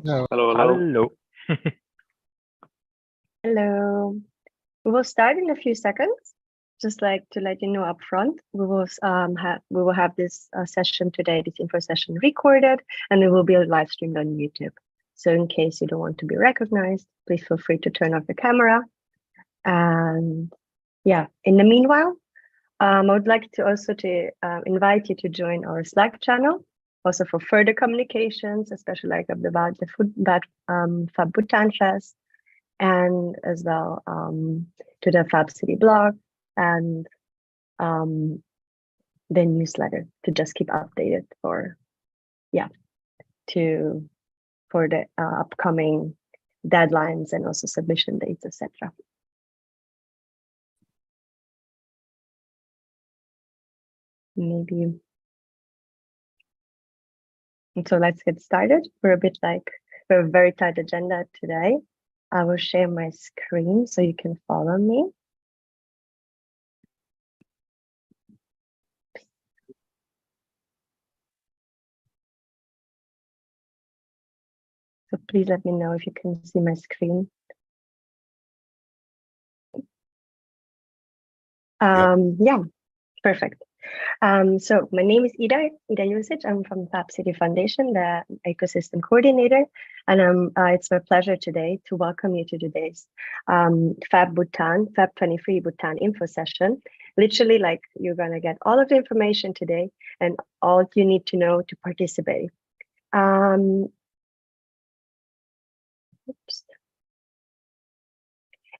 Hello. Hello. Hello. Hello. Hello. Hello. We will start in a few seconds. Just like to let you know up front, we will have this session today, this info session recorded, and it will be live streamed on YouTube. So in case you don't want to be recognized, please feel free to turn off the camera. And yeah, in the meanwhile, I would like to also invite you to join our Slack channel, also for further communications, especially like about the Fab Bhutan Fest, and as well to the Fab City blog and the newsletter to just keep updated for the upcoming deadlines and also submission dates, etc. Maybe. And so let's get started. We have a very tight agenda today. I will share my screen so you can follow me. So please let me know if you can see my screen. Yeah, perfect. So my name is Ida Jusic. I'm from Fab City Foundation, the ecosystem coordinator, and it's my pleasure today to welcome you to today's Fab 23 Bhutan info session. Literally, like, you're gonna get all of the information today and all you need to know to participate. Oops.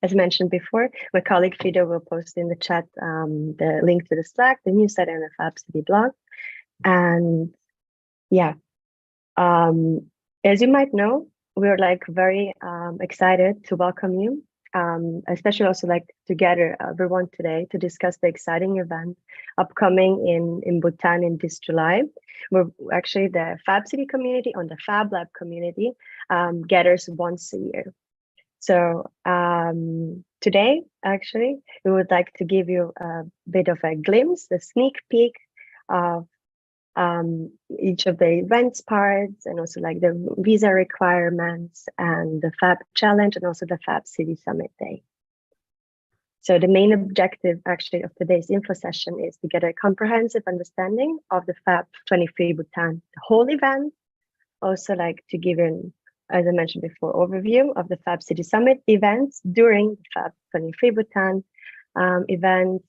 As mentioned before, my colleague Fido will post in the chat the link to the Slack, the newsletter, and the Fab City blog. And yeah, as you might know, we're like very excited to welcome you, especially also like to gather everyone today to discuss the exciting event upcoming in Bhutan in this July. We're actually the Fab City community on the Fab Lab community gathers once a year. So today, actually, we would like to give you a bit of a glimpse, a sneak peek of each of the events parts, and also like the visa requirements and the Fab Challenge, and also the Fab City Summit Day. So the main objective actually of today's info session is to get a comprehensive understanding of the Fab 23 Bhutan, the whole event, also like to give an, as I mentioned before, overview of the Fab City Summit events during the Fab 23 Bhutan event,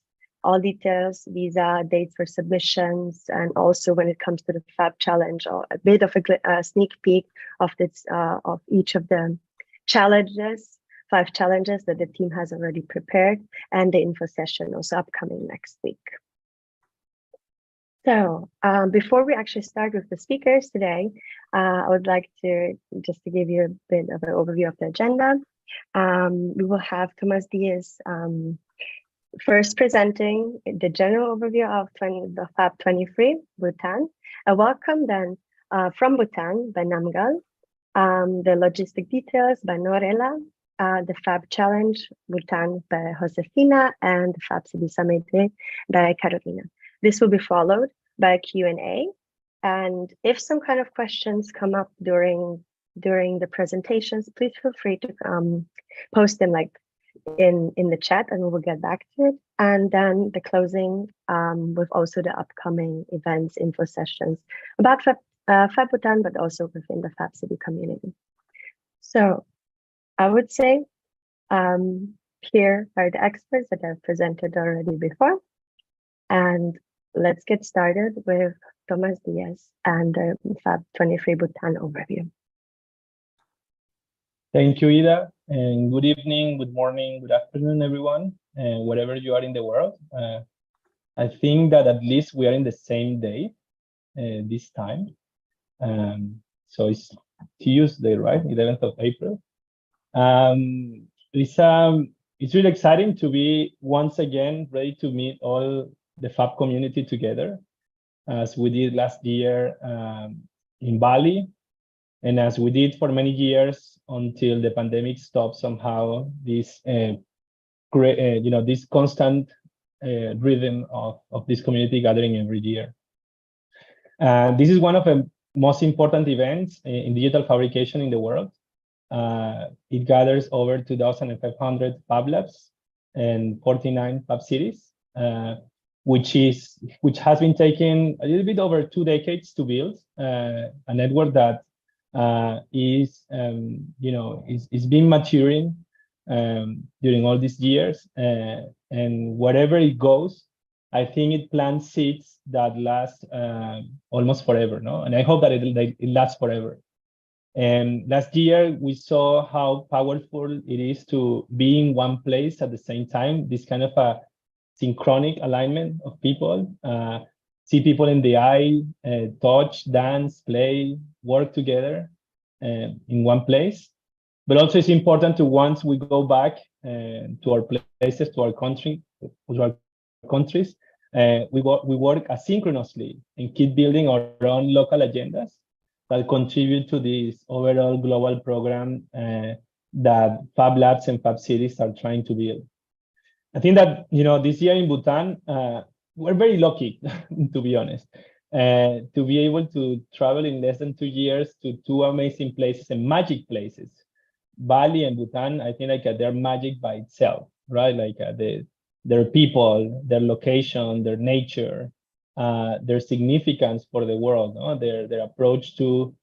all details, visa, dates for submissions, and also when it comes to the Fab Challenge, or a bit of a sneak peek of this of each of the challenges, 5 challenges that the team has already prepared, and the info session also upcoming next week. So before we actually start with the speakers today, I would like to just to give you a bit of an overview of the agenda. We will have Thomas Diaz first presenting the general overview of the Fab 23 Bhutan. A welcome then from Bhutan by Namgal, the logistic details by Norella, the Fab Challenge Bhutan by Josefina, and the Fab City Summit by Carolina. This will be followed by a Q&A, and if some kind of questions come up during the presentations, please feel free to post them like in the chat, and we will get back to it. And then the closing with also the upcoming events, info sessions about Fab Bhutan, but also within the Fab City community. So I would say here are the experts that I've presented already before, and let's get started with Thomas Diaz and the Fab 23 Bhutan overview. Thank you, Ida, and good evening, good morning, good afternoon, everyone, wherever you are in the world. I think that at least we are in the same day this time. So it's Tuesday, right? 11th of April. It's really exciting to be once again ready to meet all the Fab community together, as we did last year in Bali, and as we did for many years until the pandemic stopped somehow. This this constant rhythm of this community gathering every year. This is one of most important events in digital fabrication in the world. It gathers over 2,500 Fab Labs and 49 Fab cities, which has been taking a little bit over 2 decades to build, a network that is being maturing during all these years, and wherever it goes, I think it plants seeds that last almost forever, no? And I hope that it lasts forever. And last year, we saw how powerful it is to be in one place at the same time, this kind of a synchronic alignment of people, see people in the eye, touch, dance, play, work together in one place. But also it's important to, once we go back to our places, to our countries, we work asynchronously and keep building our own local agendas that contribute to this overall global program that Fab Labs and Fab Cities are trying to build. I think that, this year in Bhutan, we're very lucky, to be honest, to be able to travel in less than 2 years to 2 amazing places and magic places. Bali and Bhutan, I think they're magic by itself, right? Like their people, their location, their nature, their significance for the world, no? Their approach to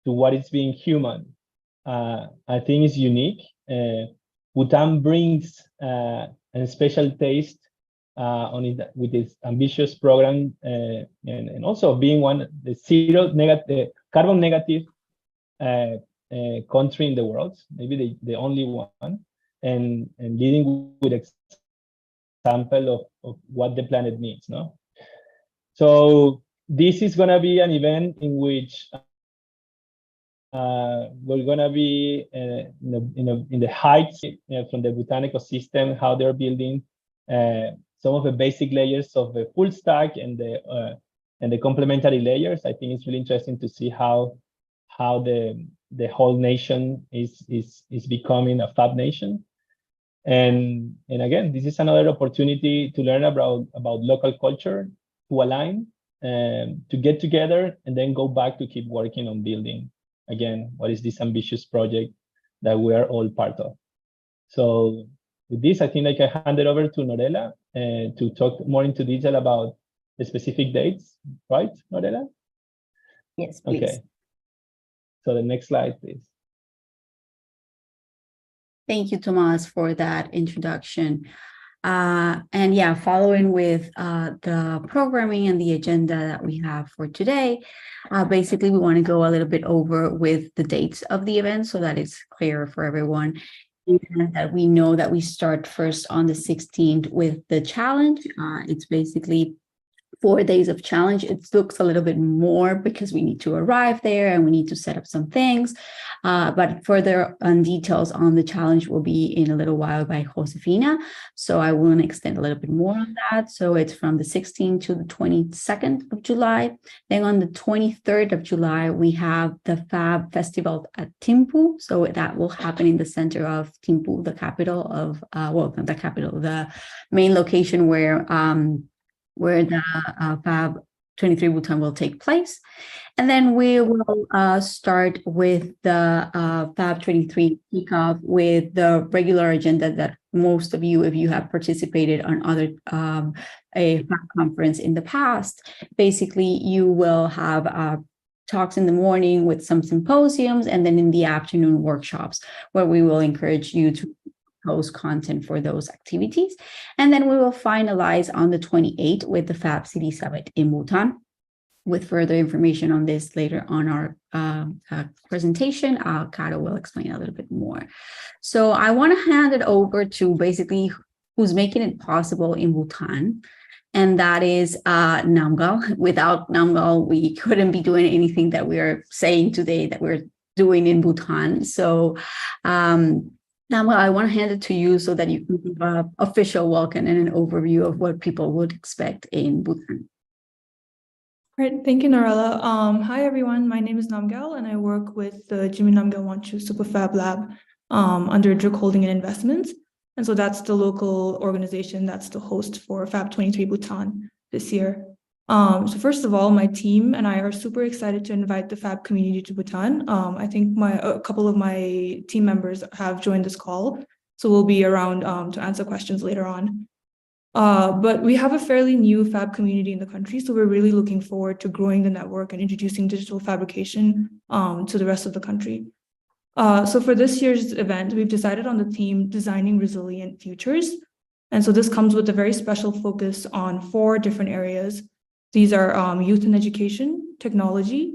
what is being human, I think is unique. Bhutan brings a special taste on it with its ambitious program, and also being the zero negative, carbon negative country in the world, maybe the only one, and leading with example of what the planet needs, no? So this is going to be an event in which we're going to be in the heights from the Bhutan ecosystem, how they're building some of the basic layers of the full stack and the complementary layers. I think it's really interesting to see how the whole nation is becoming a Fab nation. And again, this is another opportunity to learn about local culture, to align, to get together, and then go back to keep working on building, again, what is this ambitious project that we are all part of. So with this, I think I can hand it over to Norela to talk more into detail about the specific dates, right, Norela? Yes, please. Okay. So the next slide, please. Thank you, Tomas, for that introduction. And yeah, following with the programming and the agenda that we have for today, basically we want to go a little bit over with the dates of the event so that it's clear for everyone. And that we know that we start first on the 16th with the challenge. It's basically 4 days of challenge. It looks a little bit more because we need to arrive there and we need to set up some things. But further details on the challenge will be in a little while by Josefina. So I want to extend a little bit more on that. So it's from the 16th to the 22nd of July. Then on the 23rd of July, we have the Fab Festival at Thimphu. So that will happen in the center of Thimphu, the capital of, not the capital, the main location where the Fab23 Bhutan will take place. And then we will start with the Fab23 kickoff with the regular agenda that most of you, if you have participated on other a Fab conference in the past, basically you will have talks in the morning with some symposiums, and then in the afternoon workshops where we will encourage you to post content for those activities. And then we will finalize on the 28th with the Fab City Summit in Bhutan. With further information on this later on our presentation, Caro will explain a little bit more. So I want to hand it over to basically who's making it possible in Bhutan, and that is Namgal. Without Namgal, we couldn't be doing anything that we are saying today that we're doing in Bhutan. So Namgal, I want to hand it to you so that you can give an official welcome and an overview of what people would expect in Bhutan. Great, thank you, Norela. Hi, everyone. My name is Namgyal, and I work with the Jimmy Namgyal Wanchu Super Fab Lab under Druk Holding and Investments. And so that's the local organization that's the host for Fab23 Bhutan this year. So first of all, my team and I are super excited to invite the Fab community to Bhutan. I think a couple of my team members have joined this call, so we'll be around to answer questions later on. But we have a fairly new Fab community in the country, so we're really looking forward to growing the network and introducing digital fabrication to the rest of the country. So for this year's event, we've decided on the theme Designing Resilient Futures. And so this comes with a very special focus on 4 different areas. These are youth and education, technology,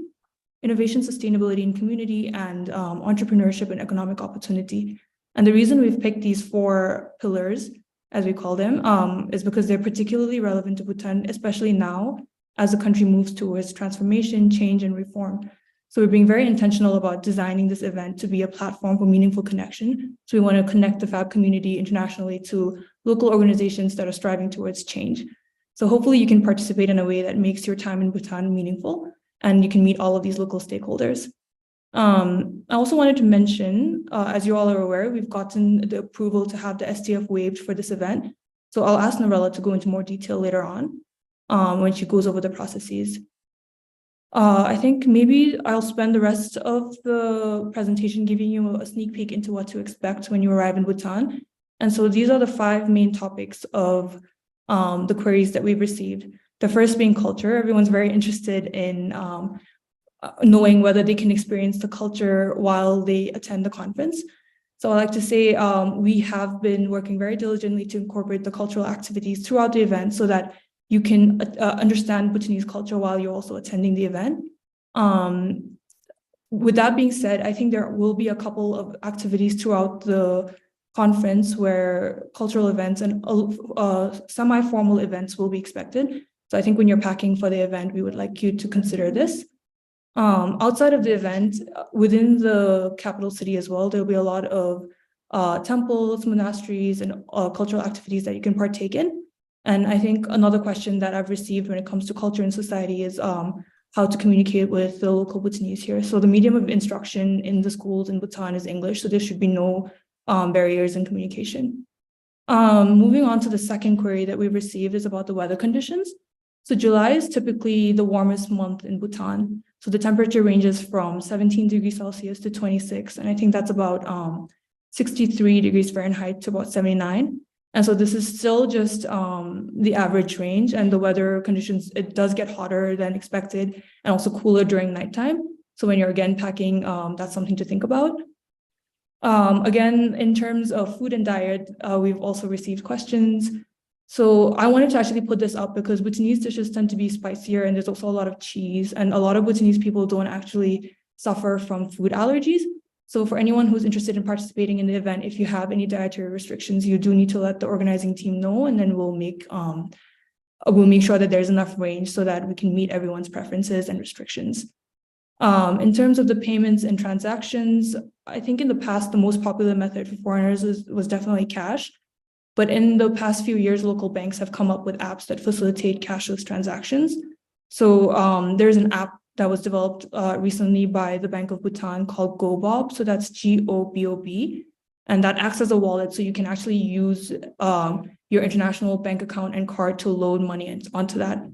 innovation, sustainability and community, and entrepreneurship and economic opportunity. And the reason we've picked these 4 pillars, as we call them, is because they're particularly relevant to Bhutan, especially now as the country moves towards transformation, change, and reform. So we're being very intentional about designing this event to be a platform for meaningful connection. So we want to connect the Fab community internationally to local organizations that are striving towards change. So hopefully you can participate in a way that makes your time in Bhutan meaningful, and you can meet all of these local stakeholders. I also wanted to mention, as you all are aware, we've gotten the approval to have the STF waived for this event. So I'll ask Narella to go into more detail later on when she goes over the processes. I think maybe I'll spend the rest of the presentation giving you a sneak peek into what to expect when you arrive in Bhutan. And so these are the 5 main topics of the queries that we've received. The first being culture. Everyone's very interested in knowing whether they can experience the culture while they attend the conference. So I like to say we have been working very diligently to incorporate the cultural activities throughout the event so that you can understand Bhutanese culture while you're also attending the event. With that being said, I think there will be a couple of activities throughout the conference where cultural events and semi-formal events will be expected. So I think when you're packing for the event, we would like you to consider this. Outside of the event, within the capital city as well, there'll be a lot of temples, monasteries, and cultural activities that you can partake in. And I think another question that I've received when it comes to culture and society is how to communicate with the local Bhutanese here. So the medium of instruction in the schools in Bhutan is English, so there should be no barriers in communication. Moving on to the second query that we've received is about the weather conditions. So July is typically the warmest month in Bhutan. So the temperature ranges from 17 degrees Celsius to 26, and I think that's about 63 degrees Fahrenheit to about 79. And so this is still just the average range, and the weather conditions, it does get hotter than expected and also cooler during nighttime. So when you're again packing, that's something to think about. Again, in terms of food and diet, we've also received questions. So I wanted to actually put this up because Bhutanese dishes tend to be spicier, and there's also a lot of cheese, and a lot of Bhutanese people don't actually suffer from food allergies. So for anyone who's interested in participating in the event, if you have any dietary restrictions, you do need to let the organizing team know, and then we'll make sure that there's enough range so that we can meet everyone's preferences and restrictions. In terms of the payments and transactions, I think in the past, the most popular method for foreigners was definitely cash. But in the past few years, local banks have come up with apps that facilitate cashless transactions. So there's an app that was developed recently by the Bank of Bhutan called GoBob. So that's GOBOB. And that acts as a wallet. So you can actually use your international bank account and card to load money onto that.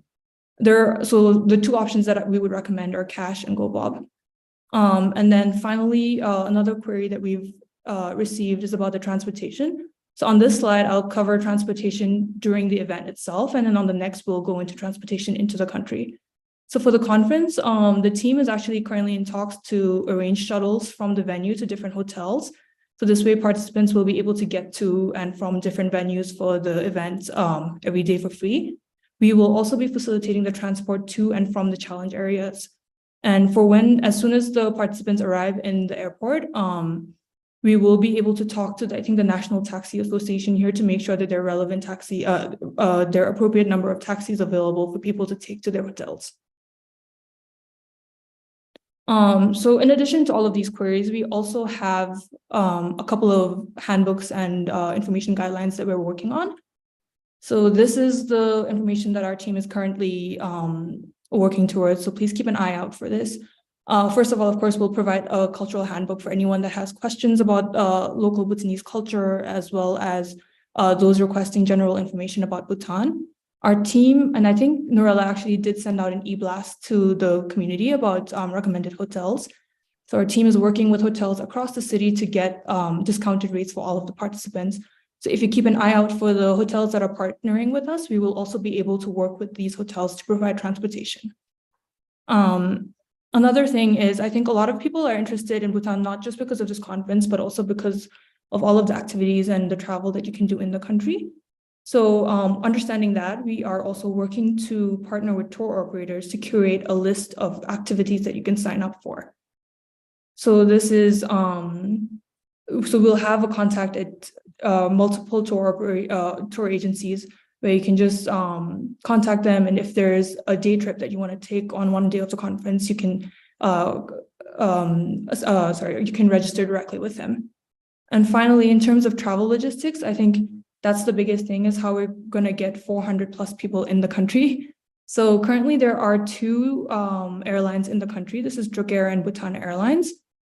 So the 2 options that we would recommend are cash and GoBob. And then finally, another query that we've received is about the transportation. So on this slide, I'll cover transportation during the event itself. And then on the next, we'll go into transportation into the country. So for the conference, the team is actually currently in talks to arrange shuttles from the venue to different hotels. So this way, participants will be able to get to and from different venues for the event every day for free. We will also be facilitating the transport to and from the challenge areas. And as soon as the participants arrive in the airport, we will be able to talk to, I think, the National Taxi Association here to make sure that there are relevant there are appropriate number of taxis available for people to take to their hotels. So in addition to all of these queries, we also have a couple of handbooks and information guidelines that we're working on. So this is the information that our team is currently working towards. So please keep an eye out for this. First of all, of course, we'll provide a cultural handbook for anyone that has questions about local Bhutanese culture, as well as those requesting general information about Bhutan. Our team, and I think Norella actually did send out an e-blast to the community about recommended hotels. So our team is working with hotels across the city to get discounted rates for all of the participants. So if you keep an eye out for the hotels that are partnering with us, we will also be able to work with these hotels to provide transportation. Another thing is, I think a lot of people are interested in Bhutan, not just because of this conference, but also because of all of the activities and the travel that you can do in the country. So understanding that, we are also working to partner with tour operators to curate a list of activities that you can sign up for. So this is, so we'll have a contact at multiple tour agencies where you can just contact them. And if there's a day trip that you want to take on one day of the conference, you can, you can register directly with them. And finally, in terms of travel logistics, I think that's the biggest thing, is how we're going to get 400 plus people in the country. So currently there are two airlines in the country. This is Drukair and Bhutan Airlines.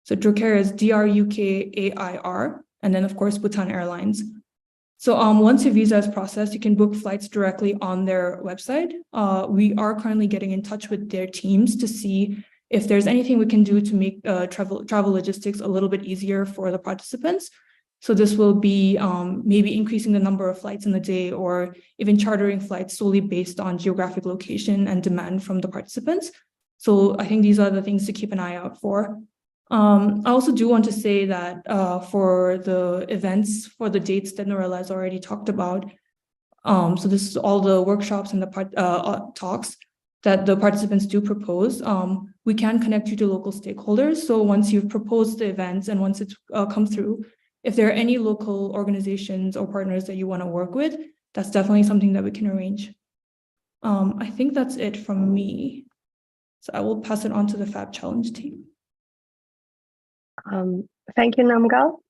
So Drukair is DRUKAIR, and then of course Bhutan Airlines. So once your visa is processed, you can book flights directly on their website. We are currently getting in touch with their teams to see if there's anything we can do to make travel logistics a little bit easier for the participants. So this will be maybe increasing the number of flights in the day, or even chartering flights solely based on geographic location and demand from the participants. So I think these are the things to keep an eye out for. I also do want to say that for the events, for the dates that Norella has already talked about, so this is all the workshops and the talks that the participants do propose. We can connect you to local stakeholders. So once you've proposed the events and once it's come through, if there are any local organizations or partners that you want to work with, that's definitely something that we can arrange. I think that's it from me. So I will pass it on to the Fab Challenge team. Thank you, Namgal.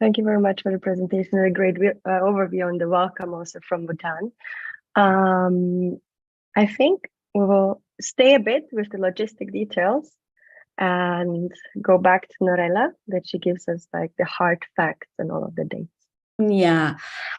Thank you very much for the presentation and a great overview on the welcome also from Bhutan. I think we will stay a bit with the logistic details and go back to Norella, that she gives us like the hard facts and all of the dates. Yeah,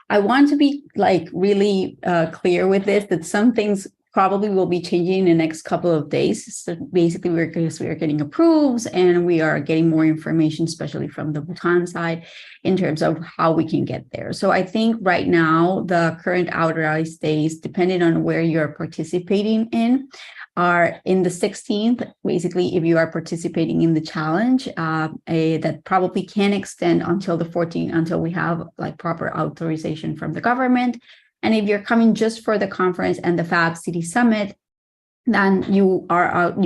I want to be like really clear with this, that some things probably will be changing in the next couple of days. So basically we are getting approves and we are getting more information, especially from the Bhutan side, in terms of how we can get there. So I think right now the current authorized days, depending on where you're participating in, are in the 16th. Basically, if you are participating in the challenge, that probably can extend until the 14th, until we have like proper authorization from the government. And if you're coming just for the conference and the Fab City Summit, then you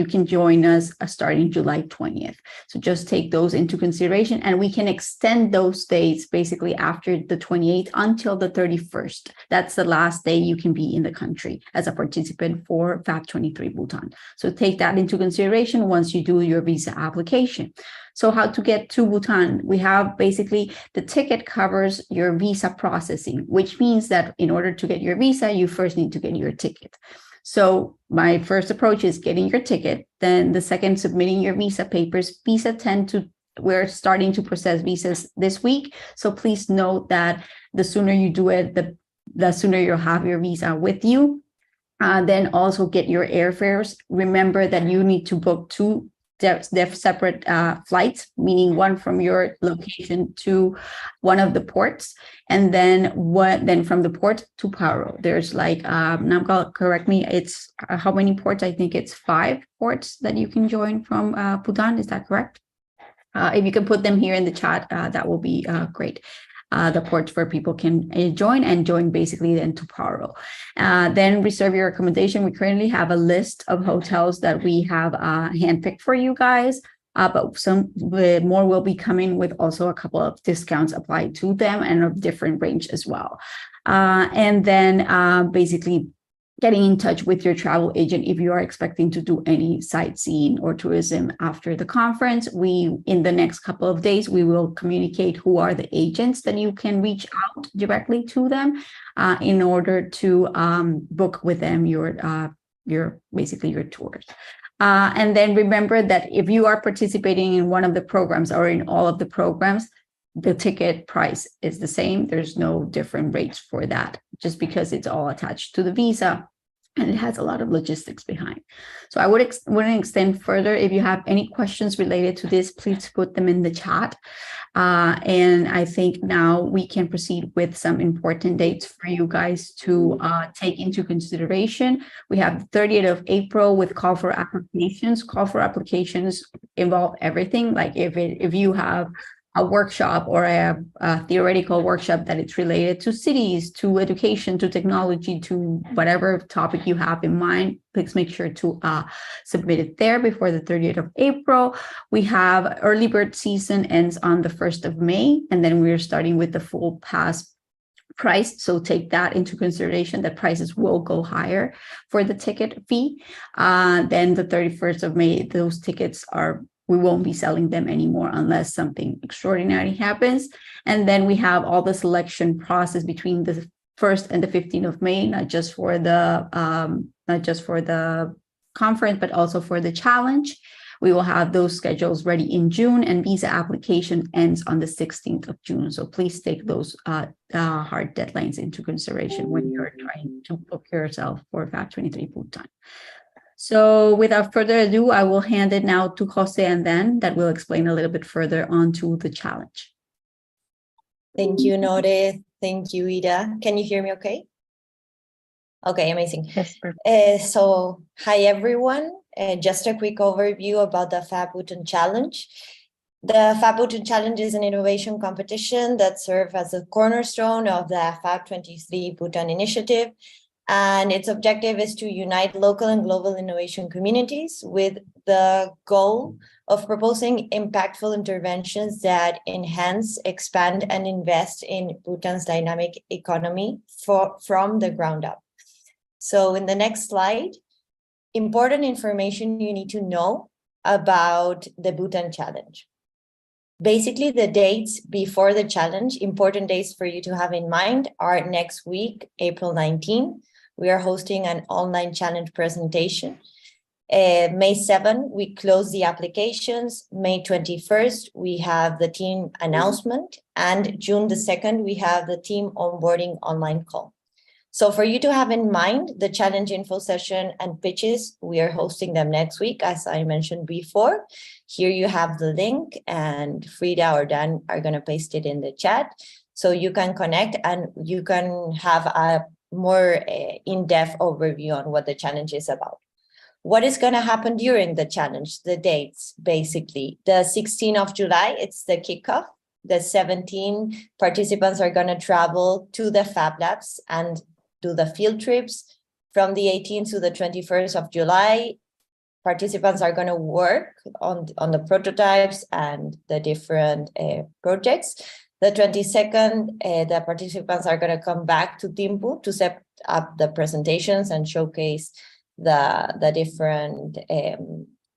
can join us starting July 20th. So just take those into consideration, and we can extend those dates basically after the 28th until the 31st. That's the last day you can be in the country as a participant for Fab23 Bhutan. So take that into consideration once you do your visa application. So how to get to Bhutan? We have basically the ticket covers your visa processing, which means that in order to get your visa, you first need to get your ticket. So my first approach is getting your ticket. Then the second, submitting your visa papers. We're starting to process visas this week. So please note that the sooner you do it, the sooner you'll have your visa with you. Then also get your airfares. Remember that you need to book two separate flights, meaning one from your location to one of the ports, and then from the port to Paro. There's like Namgal, correct me, it's how many ports? I think it's 5 ports that you can join from Bhutan. Is that correct? If you can put them here in the chat, that will be great. The ports where people can join basically then to Paro. Then reserve your accommodation. We currently have a list of hotels that we have handpicked for you guys, but some more will be coming with also a couple of discounts applied to them and of different range as well. And then basically getting in touch with your travel agent if you are expecting to do any sightseeing or tourism after the conference. In the next couple of days, we will communicate who are the agents that you can reach out directly to them in order to book with them your tours. And then remember that if you are participating in one of the programs or in all of the programs, the ticket price is the same. There's no different rates for that, just because it's all attached to the visa and it has a lot of logistics behind. So I would extend further. If you have any questions related to this, please put them in the chat. And I think now we can proceed with some important dates for you guys to take into consideration. We have the 30th of April with call for applications. Call for applications involve everything. Like if you have a workshop or a theoretical workshop that it's related to cities, to education, to technology, to whatever topic you have in mind, please make sure to submit it there before the 30th of April. We have early bird season ends on the 1st of May, and then we're starting with the full pass price. So take that into consideration, that prices will go higher for the ticket fee. Then the 31st of May, those tickets we won't be selling them anymore unless something extraordinary happens. And then we have all the selection process between the 1st and the 15th of May, not just for the conference, but also for the challenge. We will have those schedules ready in June, and visa application ends on the 16th of June. So please take those hard deadlines into consideration when you're trying to book yourself for Fab23 Bhutan. So without further ado, I will hand it now to Jose, and then that will explain a little bit further onto the challenge. Thank you, Nore. Thank you, Ida. Can you hear me okay? Okay, amazing. Yes, perfect. So hi, everyone. Just a quick overview about the Fab Bhutan Challenge. The Fab Bhutan Challenge is an innovation competition that serves as a cornerstone of the Fab23 Bhutan initiative. And its objective is to unite local and global innovation communities with the goal of proposing impactful interventions that enhance, expand, and invest in Bhutan's dynamic economy from the ground up. So in the next slide, important information you need to know about the Bhutan Challenge. Basically, the dates before the challenge, important dates for you to have in mind, are next week, April 19. We are hosting an online challenge presentation. May 7, we close the applications. May 21st, we have the team announcement. And June the 2nd, we have the team onboarding online call. So for you to have in mind, the challenge info session and pitches, we are hosting them next week, as I mentioned before. Here you have the link, and Frida or Dan are going to paste it in the chat. So you can connect and you can have a more in-depth overview on what the challenge is about. What is going to happen during the challenge? The dates, basically. The 16th of July, it's the kickoff. The 17 participants are going to travel to the Fab Labs and do the field trips. From the 18th to the 21st of July, participants are going to work on the prototypes and the different projects. The 22nd, the participants are going to come back to Thimphu to set up the presentations and showcase the different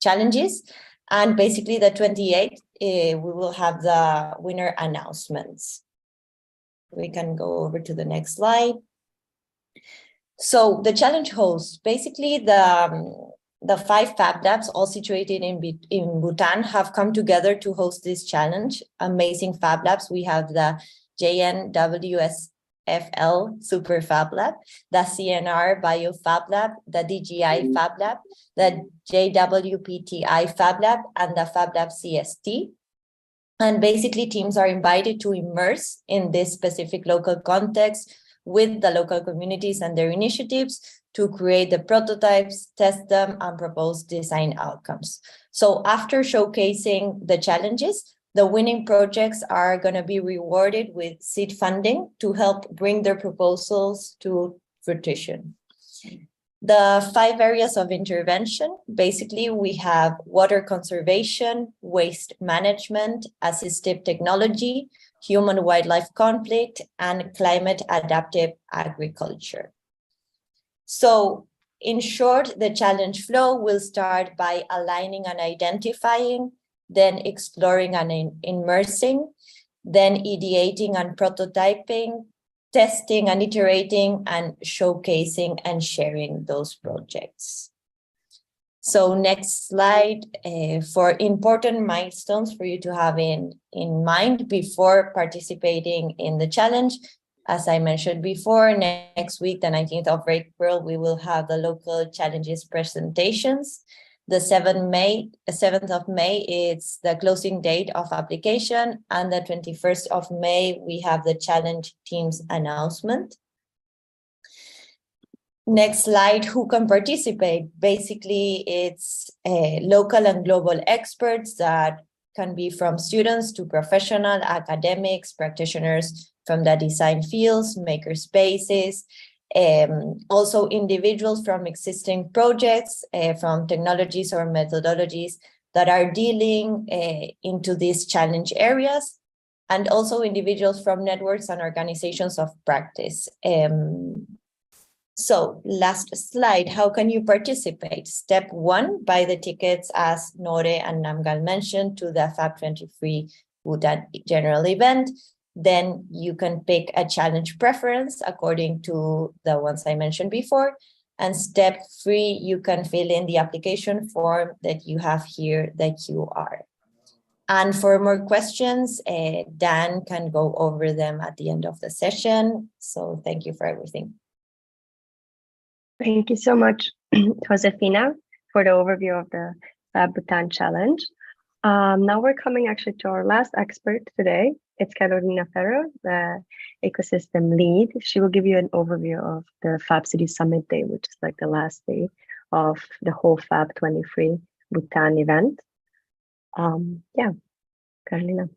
challenges. And basically the 28th, we will have the winner announcements. We can go over to the next slide. So the challenge hosts, basically the 5 Fab Labs, all situated in Bhutan, have come together to host this challenge. Amazing Fab Labs. We have the JNWSFL Super Fab Lab, the CNR Bio Fab Lab, the DGI Fab Lab, the JWPTI Fab Lab, and the Fab Lab CST. And basically, teams are invited to immerse in this specific local context with the local communities and their initiatives to create the prototypes, test them, and propose design outcomes. So after showcasing the challenges, the winning projects are going to be rewarded with seed funding to help bring their proposals to fruition. The 5 areas of intervention, basically we have water conservation, waste management, assistive technology, human-wildlife conflict, and climate adaptive agriculture. So in short, the challenge flow will start by aligning and identifying, then exploring and immersing, then ideating and prototyping, testing and iterating, and showcasing and sharing those projects. So next slide, for important milestones for you to have in mind before participating in the challenge. As I mentioned before, next week, the 19th of April, we will have the local challenges presentations. The 7th of May, it's the closing date of application. And the 21st of May, we have the challenge team's announcement. Next slide, who can participate? Basically, it's local and global experts that can be from students to professional, academics, practitioners from the design fields, maker spaces, also individuals from existing projects, from technologies or methodologies that are dealing into these challenge areas, and also individuals from networks and organizations of practice. So last slide, how can you participate? Step 1, buy the tickets as Nore and Namgal mentioned to the Fab23 Bhutan general event. Then you can pick a challenge preference according to the ones I mentioned before. And step 3, you can fill in the application form that you have here, the QR. And for more questions, Dan can go over them at the end of the session. So thank you for everything. Thank you so much, Josefina, for the overview of the Fab Bhutan challenge. Now we're coming actually to our last expert today. It's Carolina Ferro, the ecosystem lead. She will give you an overview of the Fab City Summit Day, which is like the last day of the whole Fab23 Bhutan event. Yeah, Carolina.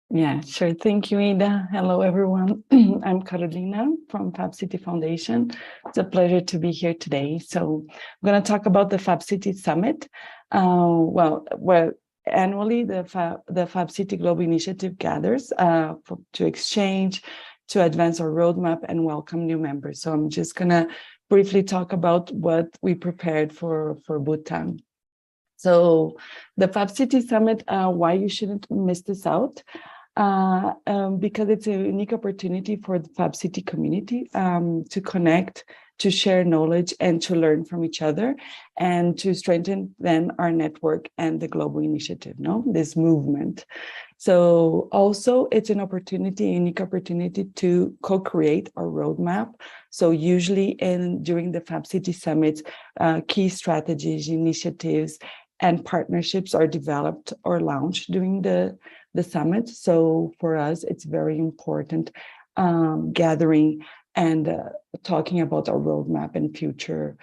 Yeah, sure. Thank you, Ida. Hello, everyone. I'm Carolina from Fab City Foundation. It's a pleasure to be here today. So I'm going to talk about the Fab City Summit. Well, annually, the Fab City Global Initiative gathers to exchange, to advance our roadmap and welcome new members. So I'm just going to briefly talk about what we prepared for Bhutan. So the Fab City Summit, why you shouldn't miss this out. Because it's a unique opportunity for the Fab City community to connect, to share knowledge and to learn from each other and to strengthen then our network and the global initiative, this movement. So also it's an opportunity, a unique opportunity to co-create our roadmap. So usually during the Fab City Summits, key strategies, initiatives, and partnerships are developed or launched during the summit. So for us, it's very important gathering and talking about our roadmap and future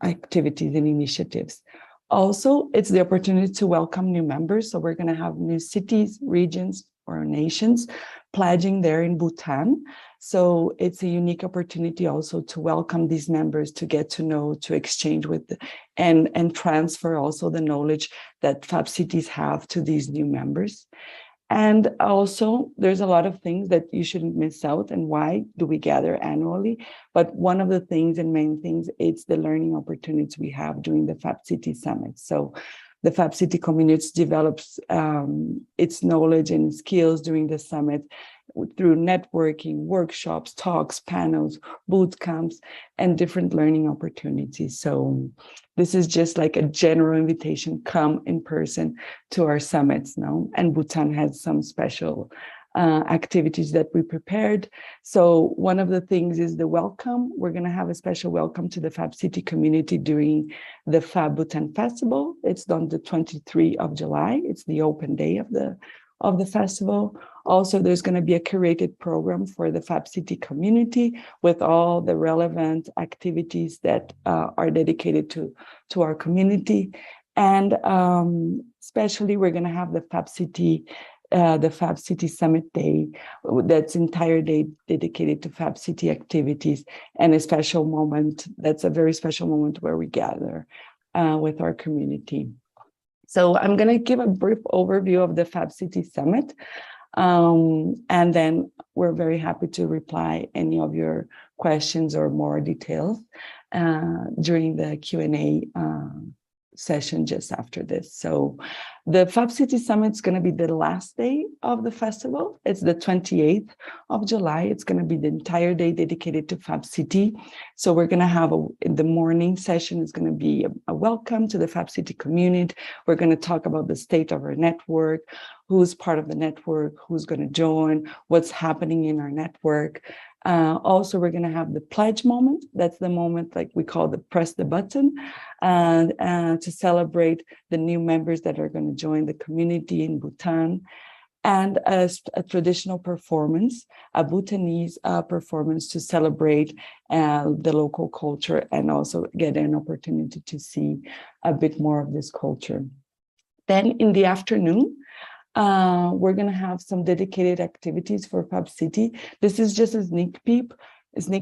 activities and initiatives. Also, it's the opportunity to welcome new members. So we're going to have new cities, regions, or nations pledging there in Bhutan. So it's a unique opportunity also to welcome these members, to get to know, to exchange with, and transfer also the knowledge that Fab cities have to these new members. And also, there's a lot of things that you shouldn't miss out. And why do we gather annually? But one of the things and main things, it's the learning opportunities we have during the Fab City Summit. So the Fab City community develops its knowledge and skills during the summit through networking, workshops, talks, panels, boot camps, and different learning opportunities. So this is just like a general invitation, come in person to our summits now. And Bhutan has some special activities that we prepared. So one of the things is the welcome. We're going to have a special welcome to the Fab City community during the Fab Bhutan Festival. It's on the 23rd of July. It's the open day of the festival. Also, there's going to be a curated program for the Fab City community with all the relevant activities that are dedicated to our community. And especially, we're going to have the Fab City Summit Day, that's entire day dedicated to Fab City activities, and a special moment, that's a very special moment where we gather with our community. So I'm going to give a brief overview of the Fab City Summit, and then we're very happy to reply any of your questions or more details during the Q&A session just after this. So the Fab City Summit is going to be the last day of the festival. It's the 28th of July. It's going to be the entire day dedicated to Fab City. So we're going to have the morning session is going to be a welcome to the Fab City community. We're going to talk about the state of our network, who's part of the network, who's going to join, what's happening in our network. Also, we're going to have the pledge moment. That's the moment, like we call the press the button, to celebrate the new members that are going to join the community in Bhutan. And as a traditional performance, a Bhutanese performance to celebrate the local culture and also get an opportunity to see a bit more of this culture. Then in the afternoon, we're going to have some dedicated activities for Fab City. This is just a sneak peek. We're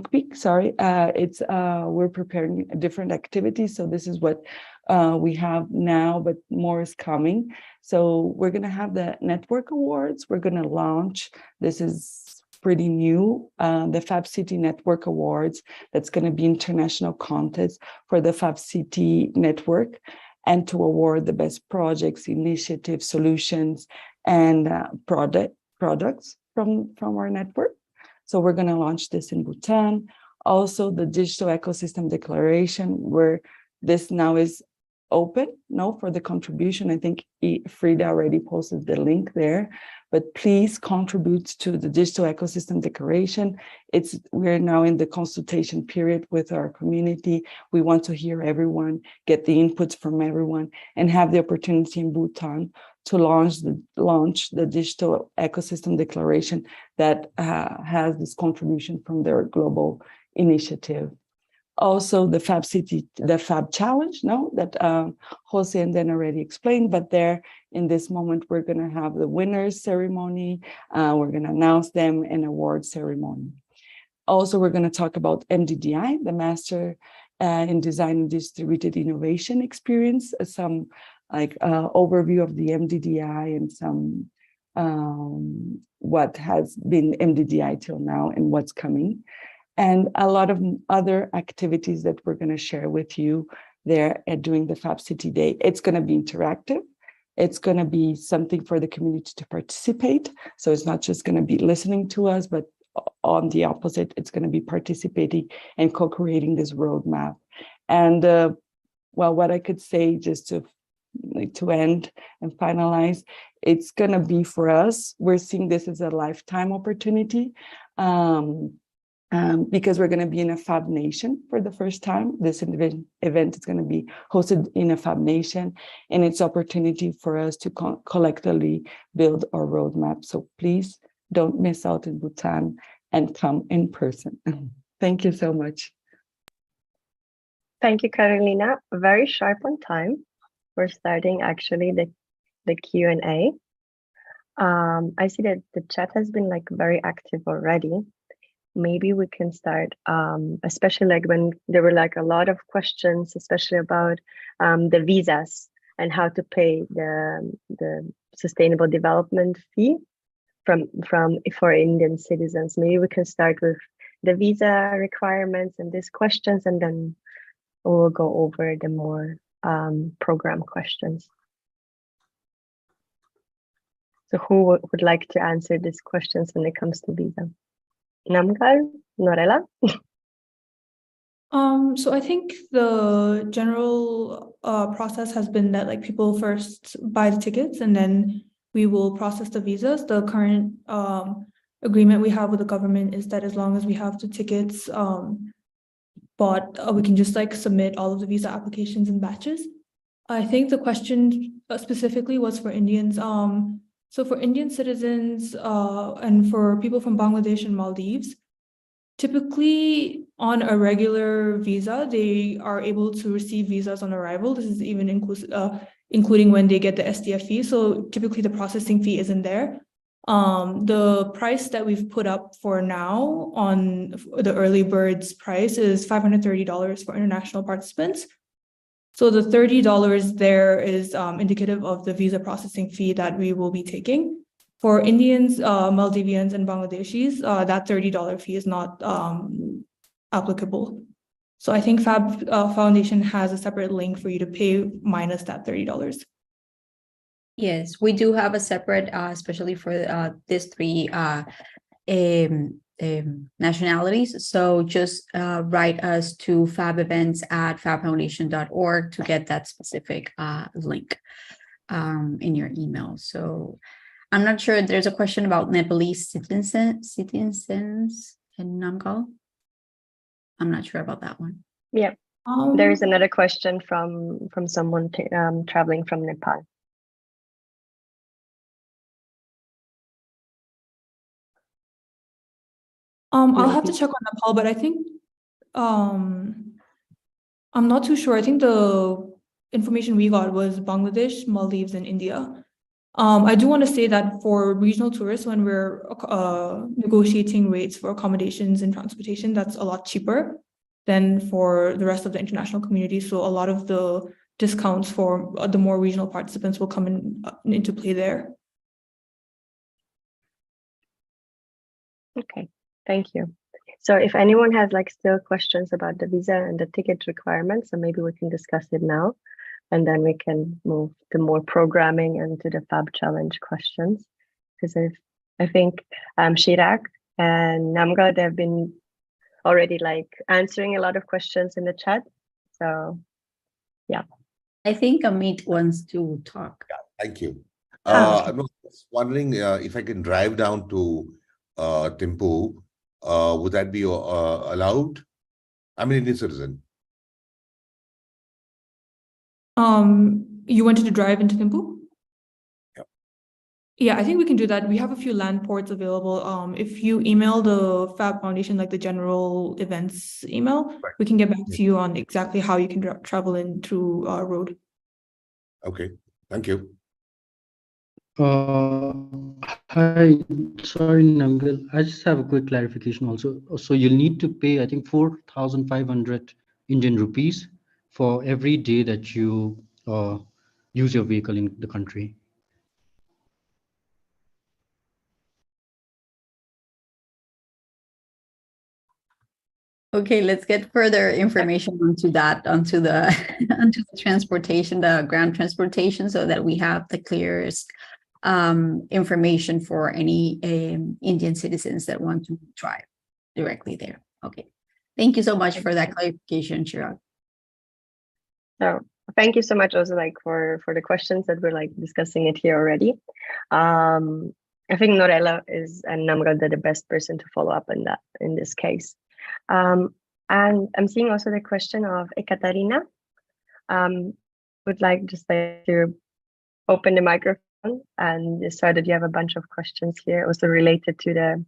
preparing different activities. So this is what we have now, but more is coming. So we're going to have the network awards. We're going to launch, this is pretty new, the Fab City Network Awards. That's going to be international contest for the Fab City network, and to award the best projects, initiatives, solutions, and products from our network. So we're going to launch this in Bhutan. Also, the Digital Ecosystem Declaration, where this now is open, for the contribution. I think Frida already posted the link there, but please contribute to the Digital Ecosystem Declaration. We're now in the consultation period with our community. We want to hear everyone, get the inputs from everyone, and have the opportunity in Bhutan to launch the Digital Ecosystem Declaration that has this contribution from their global initiative. Also, the Fab City, the Fab Challenge, that Jose and Dan already explained, but there in this moment, we're going to have the winners ceremony. We're going to announce them an award ceremony. Also, we're going to talk about MDDI, the Master in Design and Distributed Innovation experience, some overview of the MDDI and some what has been MDDI till now and what's coming. And a lot of other activities that we're going to share with you there during the Fab City Day. It's going to be interactive. It's going to be something for the community to participate. So it's not just going to be listening to us, but on the opposite, it's going to be participating and co-creating this roadmap. And what I could say just to end and finalize, it's going to be for us, we're seeing this as a lifetime opportunity. Because we're going to be in a Fab Nation for the first time. This event is going to be hosted in a Fab Nation, and it's opportunity for us to collectively build our roadmap. So please don't miss out in Bhutan and come in person. Thank you so much. Thank you, Carolina. Very sharp on time. We're starting actually the Q&A. I see that the chat has been very active already. Maybe we can start, especially when there were a lot of questions, especially about the visas and how to pay the sustainable development fee for Indian citizens. Maybe we can start with the visa requirements and these questions, and then we'll go over the more program questions. So who would like to answer these questions when it comes to visa? Namgal, Norella? So I think the general process has been that people first buy the tickets and then we will process the visas. The current agreement we have with the government is that as long as we have the tickets bought, we can just submit all of the visa applications in batches. I think the question specifically was for Indians. So for Indian citizens and for people from Bangladesh and Maldives, typically on a regular visa, they are able to receive visas on arrival. This is even including when they get the SDF fee. So typically the processing fee isn't there. The price that we've put up for now on the early birds price is $530 for international participants. So the $30 there is indicative of the visa processing fee that we will be taking. For Indians, Maldivians, and Bangladeshis, that $30 fee is not applicable. So I think Fab Foundation has a separate link for you to pay minus that $30. Yes, we do have a separate, especially for these three nationalities. So just write us to fabevents@fabfoundation.org to get that specific link in your email. So I'm not sure. There's a question about Nepalese citizens in Namgal. I'm not sure about that one. Yeah, there is another question from someone traveling from Nepal. I'll have to check on Nepal, but I think I'm not too sure. I think the information we got was Bangladesh, Maldives, and India. I do want to say that for regional tourists, when we're negotiating rates for accommodations and transportation, that's a lot cheaper than for the rest of the international community. So a lot of the discounts for the more regional participants will come into play there. Okay, thank you. So if anyone has like still questions about the visa and the ticket requirements, so maybe we can discuss it now, and then we can move to more programming and to the Fab Challenge questions. Because I think Chirag and Namga, they've been already like answering a lot of questions in the chat. So yeah. I think Amit wants to talk. Thank you. Oh, I was wondering if I can drive down to Thimphu. Would that be allowed? I'm an Indian citizen. You wanted to drive into Thimphu? Yeah. Yeah, I think we can do that. We have a few land ports available. If you email the Fab Foundation, like the general events email, Right. we can get back to you on exactly how you can travel in through road. Okay, thank you. Hi, sorry, Namgal. I just have a quick clarification also. So you'll need to pay, I think, 4,500 Indian rupees for every day that you use your vehicle in the country. okay, let's get further information onto the onto the transportation, the ground transportation, so that we have the clearest information for any Indian citizens that want to drive directly there. Okay, thank you so much for that clarification, Chirag. So thank you so much also like for the questions that we're like discussing it here already. I think Norella and Namrata the best person to follow up on that in this case. And I'm seeing also the question of Ekaterina. Would like just like to open the microphone and so that you have a bunch of questions here also related to the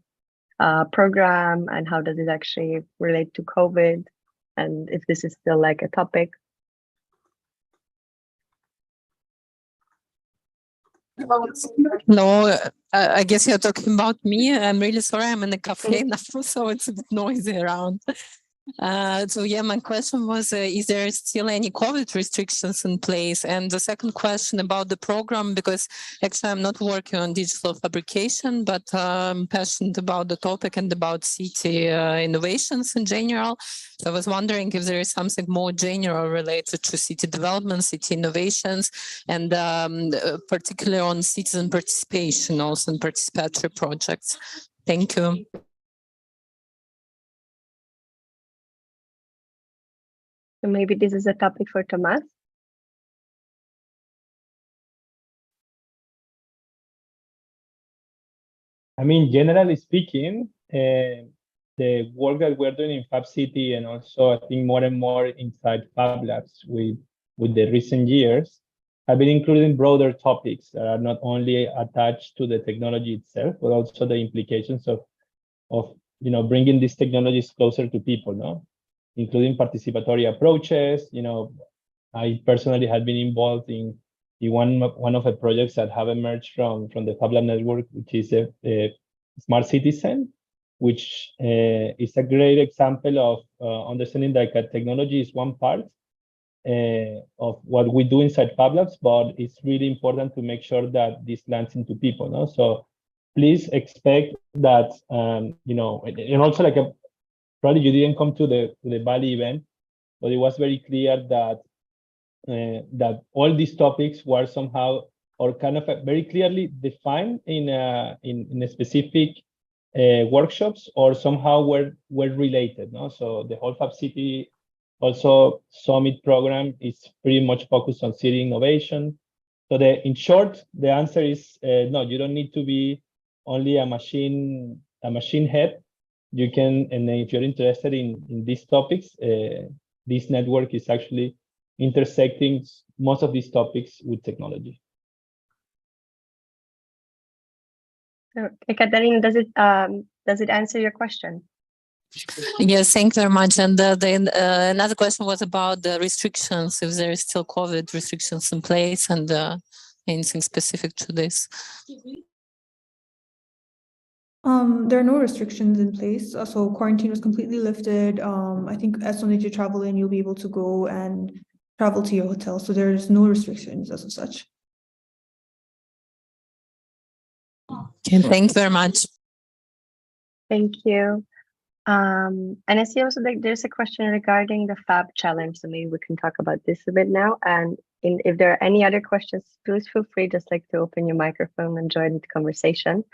program and how does it actually relate to COVID and if this is still like a topic. No, I guess you're talking about me. I'm really sorry. I'm in a cafe now, so it's a bit noisy around. So yeah, my question was, is there still any COVID restrictions in place? And the second question about the program, because actually I'm not working on digital fabrication, but I'm passionate about the topic and about city innovations in general. So I was wondering if there is something more general related to city development, city innovations, and particularly on citizen participation, also in participatory projects. Thank you. So maybe this is a topic for Tomas. I mean, generally speaking, the work that we're doing in Fab City and also I think more and more inside Fab Labs with the recent years have been including broader topics that are not only attached to the technology itself, but also the implications of bringing these technologies closer to people, no? Including participatory approaches. I personally have been involved in one of the projects that have emerged from the Fab Lab network, which is a Smart Citizen, which is a great example of understanding that technology is one part of what we do inside Fab Labs, but it's really important to make sure that this lands into people. No? So please expect that, and also like probably you didn't come to the Bali event, but it was very clear that that all these topics were somehow or kind of very clearly defined in a specific workshops, or somehow were related. No, so the whole Fab City also Summit program is pretty much focused on city innovation. So in short, the answer is no. You don't need to be only a machine head. You can, and if you're interested in these topics, this network is actually intersecting most of these topics with technology. Okay, Katarina, does it answer your question? Yes, thank you very much. And another question was about the restrictions, if there is still COVID restrictions in place, and anything specific to this. There are no restrictions in place. So quarantine was completely lifted. I think as soon as you travel in, you'll be able to go and travel to your hotel. So there's no restrictions as of such. Okay, thank you very much. Thank you. And I see also that there's a question regarding the Fab Challenge, so maybe we can talk about this a bit now. And if there are any other questions, please feel free just like to open your microphone and join the conversation.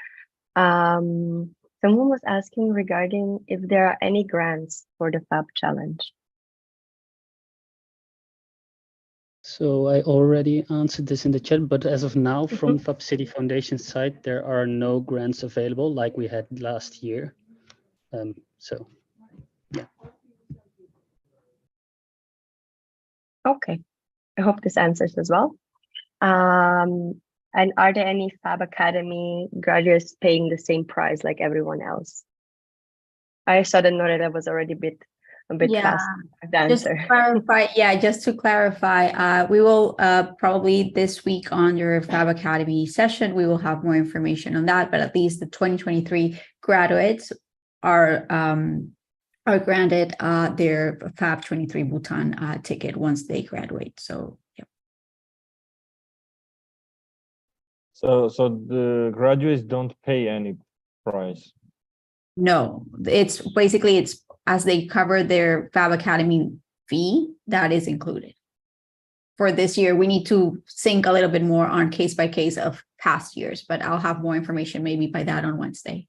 Someone was asking regarding if there are any grants for the Fab Challenge. So I already answered this in the chat, but as of now, from Fab City Foundation side, there are no grants available like we had last year. So, yeah. Okay, I hope this answers as well. And are there any Fab Academy graduates paying the same price like everyone else? I saw that Noreta was already a bit fast with the answer. Just to clarify, we will probably this week on your Fab Academy session, we will have more information on that, but at least the 2023 graduates are granted their Fab23 Bhutan ticket once they graduate. So, yeah. So the graduates don't pay any price? No, it's basically, as they cover their Fab Academy fee, that is included. For this year, we need to think a little bit more on case by case of past years, but I'll have more information maybe by that on Wednesday.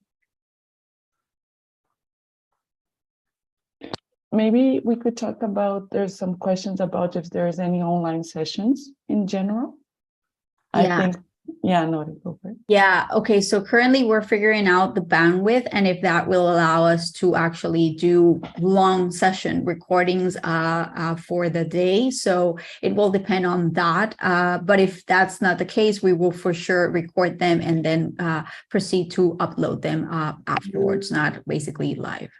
Maybe we could talk about, there's some questions about if there's any online sessions in general. I think, go for it. Yeah, okay, so currently we're figuring out the bandwidth and if that will allow us to actually do long session recordings for the day. So it will depend on that. But if that's not the case, we will for sure record them and then proceed to upload them afterwards, not basically live.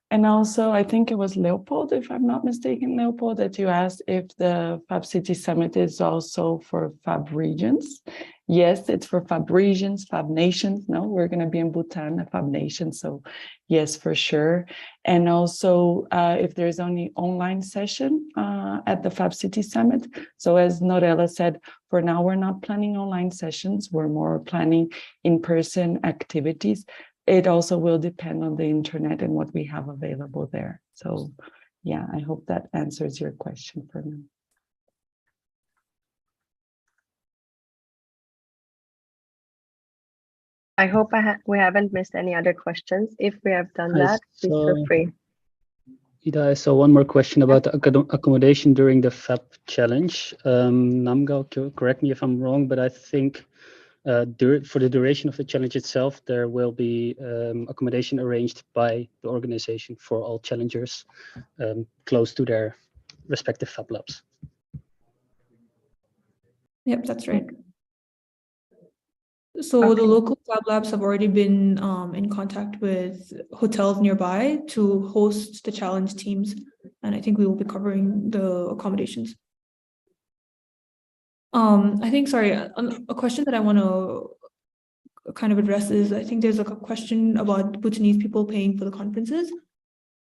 And also, I think it was Leopold, if I'm not mistaken, Leopold, that you asked if the Fab City Summit is also for Fab regions. Yes, it's for Fab regions, Fab nations. No, we're going to be in Bhutan, a Fab nation. So yes, for sure. And also, if there's only online session at the Fab City Summit. So as Norella said, for now, we're not planning online sessions. We're more planning in-person activities. It also will depend on the internet and what we have available there. So yeah, I hope that answers your question for now. I hope we haven't missed any other questions. If we have done that, please feel free. Ida, I saw one more question about the accommodation during the Fab Challenge. Namgal, correct me if I'm wrong, but I think for the duration of the challenge itself, there will be accommodation arranged by the organization for all challengers close to their respective Fab Labs. Yep, that's right. So the local Fab Labs have already been in contact with hotels nearby to host the challenge teams. And I think we will be covering the accommodations. I think, sorry, a question that I want to kind of address is, I think there's a question about Bhutanese people paying for the conferences.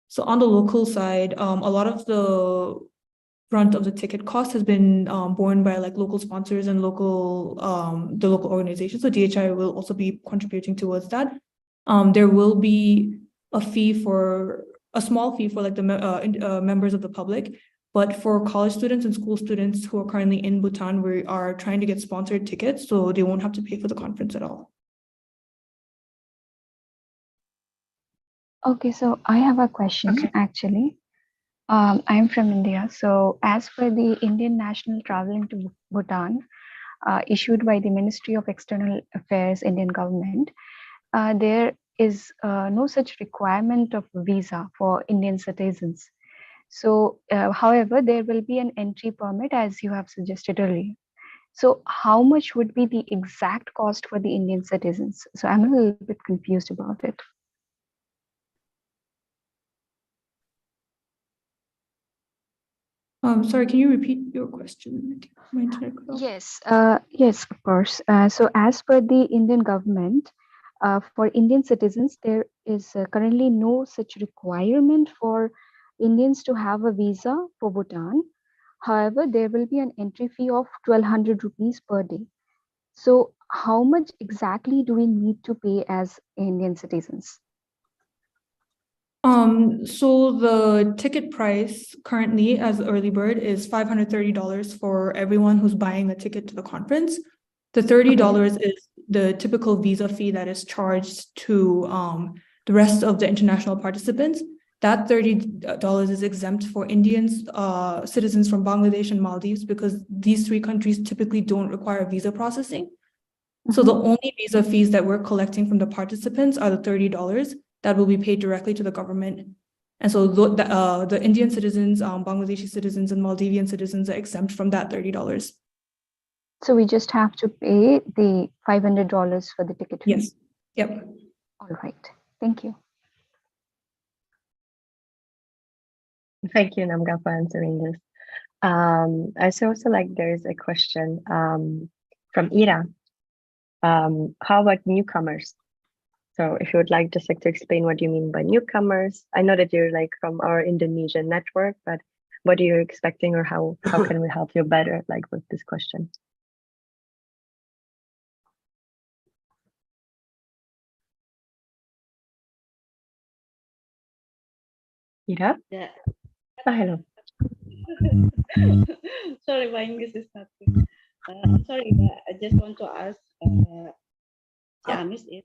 So on the local side, a lot of the brunt of the ticket cost has been borne by like local sponsors and the local organizations. So DHI will also be contributing towards that. There will be a fee for a small fee for like the members of the public. But for college students and school students who are currently in Bhutan, we are trying to get sponsored tickets so they won't have to pay for the conference at all. Okay, so I have a question actually. I'm from India. So as per the Indian National Traveling to Bhutan, issued by the Ministry of External Affairs, Indian government, there is no such requirement of visa for Indian citizens. So, however, there will be an entry permit as you have suggested earlier. So how much would be the exact cost for the Indian citizens? So I'm a little bit confused about it. Sorry, can you repeat your question? My internet cut off. Yes, of course. So as per the Indian government, for Indian citizens, there is currently no such requirement for Indians to have a visa for Bhutan. However, there will be an entry fee of 1,200 rupees per day. So how much exactly do we need to pay as Indian citizens? So the ticket price currently as early bird is $530 for everyone who's buying a ticket to the conference. The $30 is the typical visa fee that is charged to the rest of the international participants. That $30 is exempt for Indians, citizens from Bangladesh and Maldives, because these three countries typically don't require visa processing. So the only visa fees that we're collecting from the participants are the $30 that will be paid directly to the government. And so the Indian citizens, Bangladeshi citizens, and Maldivian citizens are exempt from that $30. So we just have to pay the $500 for the ticket fee? Yes. Yep. All right. Thank you. Thank you, Namga, for answering this. I see also like there's a question from Ira. How about newcomers? So if you would like just like to explain what you mean by newcomers. I know that you're like from our Indonesian network, but what are you expecting, or how can we help you better like with this question? Ira? Yeah. Oh, hello. Sorry, my English is not good. I'm sorry, but I just want to ask Jamis is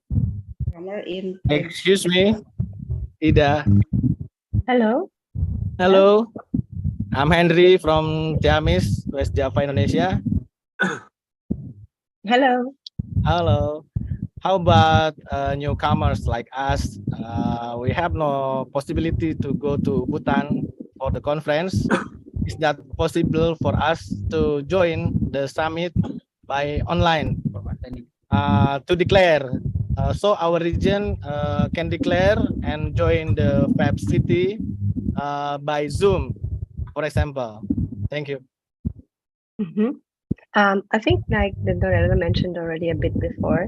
grammar in. Excuse me, Ida. Hello. Hello. I'm Henry from Tiamis, West Java, Indonesia. Hello. Hello. How about newcomers like us? We have no possibility to go to Bhutan for the conference. Is that possible for us to join the summit by online to declare? So our region can declare and join the Fab City by Zoom, for example. Thank you. I think like Dorella mentioned already a bit before,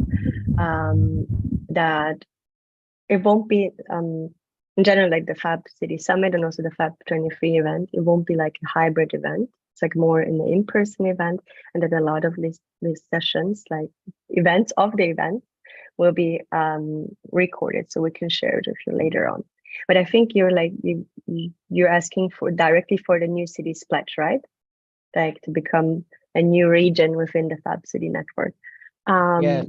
that it won't be in general like the Fab City Summit and also the Fab23 event. It won't be like a hybrid event. It's like more in the in-person event, and then a lot of these sessions, like events of the event, will be recorded, so we can share it with you later on. But I think you're like you're asking for directly for the new cities pledge, right? Like to become a new region within the Fab City network. Yes.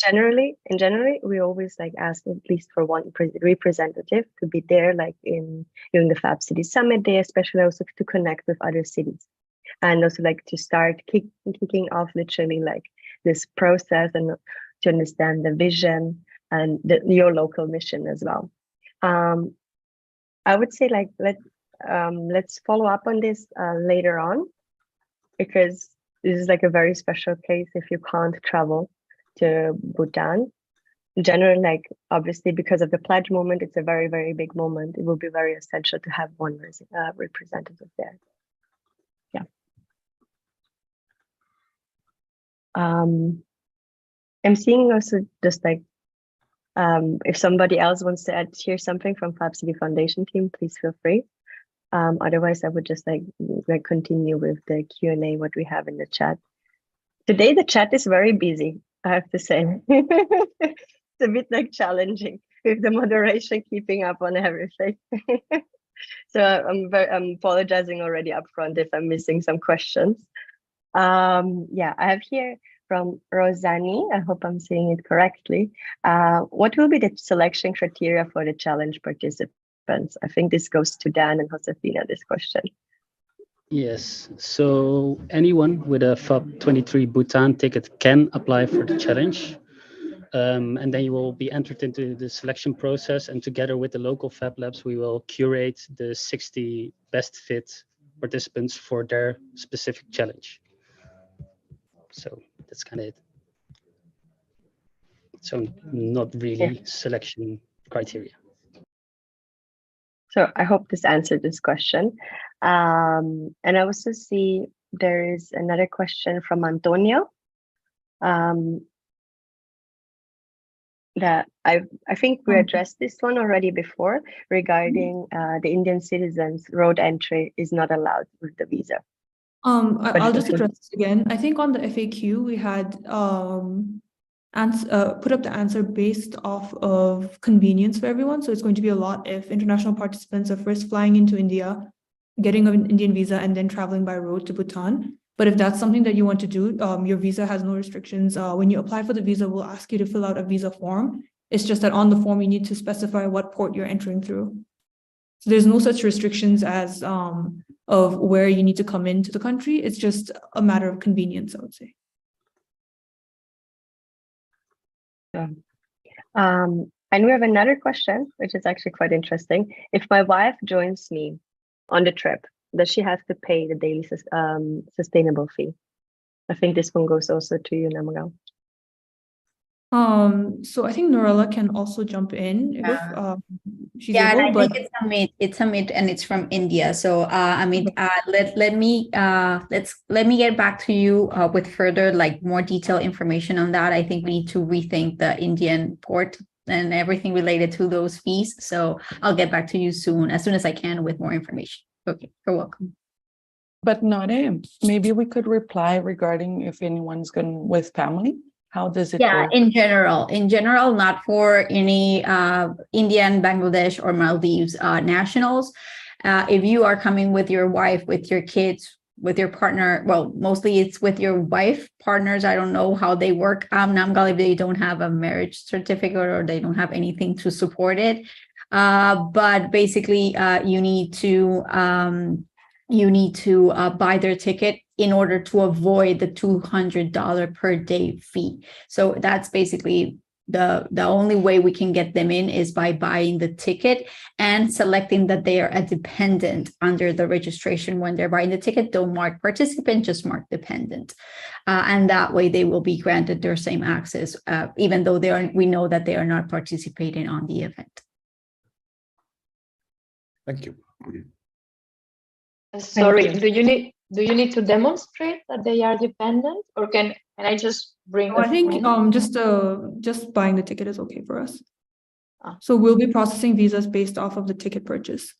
In general, we always like ask at least for one representative to be there, like during the Fab City Summit Day, especially also to connect with other cities, and also like to start kicking off literally like this process and to understand the vision and your local mission as well. I would say like let's follow up on this later on, because this is like a very special case if you can't travel to Bhutan. In general, like obviously because of the pledge moment, it's a very, very big moment. It will be very essential to have one representative there. Yeah. I'm seeing also just like if somebody else wants to share something from Fab City Foundation team, please feel free. Otherwise, I would just like continue with the Q&A what we have in the chat. Today, the chat is very busy, I have to say. It's a bit like challenging. with the moderation keeping up on everything. So I'm apologizing already upfront if I'm missing some questions. Yeah, I have here from Rosani, I hope I'm saying it correctly. What will be the selection criteria for the challenge participants? I think this goes to Dan and Josefina, this question. Yes, so anyone with a Fab23 Bhutan ticket can apply for the challenge. And then you will be entered into the selection process, and together with the local Fab Labs, we will curate the 60 best fit participants for their specific challenge. So that's kind of it. So not really selection criteria. So I hope this answered this question. And I also see there is another question from Antonio. That I think we addressed this one already before regarding the Indian citizens road entry is not allowed with the visa. I'll just address this again. I think on the FAQ we had put up the answer based off of convenience for everyone. So it's going to be a lot if international participants are first flying into India, getting an Indian visa, and then traveling by road to Bhutan. But if that's something that you want to do, your visa has no restrictions. When you apply for the visa, we'll ask you to fill out a visa form. It's just that on the form, you need to specify what port you're entering through. So there's no such restrictions as of where you need to come into the country. It's just a matter of convenience, I would say. Yeah. And we have another question, which is actually quite interesting. If my wife joins me on the trip, does she have to pay the daily sustainable fee? I think this one goes also to you, Namgal. So I think Norella can also jump in if she's able. And I but think it's Amit and it's from India. So Amit, let me get back to you with further more detailed information on that. I think we need to rethink the Indian port and everything related to those fees. So I'll get back to you as soon as I can with more information. Okay, you're welcome. But Nare, maybe we could reply regarding if anyone's going with family. How does it work? In general, not for any Indian, Bangladesh, or Maldives nationals. If you are coming with your wife, with your kids, with your partner, well, mostly it's with your wife. Partners, I don't know how they work. Namgal, if they don't have a marriage certificate or they don't have anything to support it. But basically, you need to buy their ticket in order to avoid the $200 per day fee. So that's basically the only way we can get them in is by buying the ticket and selecting that they are a dependent under the registration. When they're buying the ticket, don't mark participant, just mark dependent. And that way they will be granted their same access, even though we know that they are not participating on the event. Thank you. Sorry, do you need to demonstrate that they are dependent, or can I just bring? I think just buying the ticket is okay for us. So we'll be processing visas based off of the ticket purchase.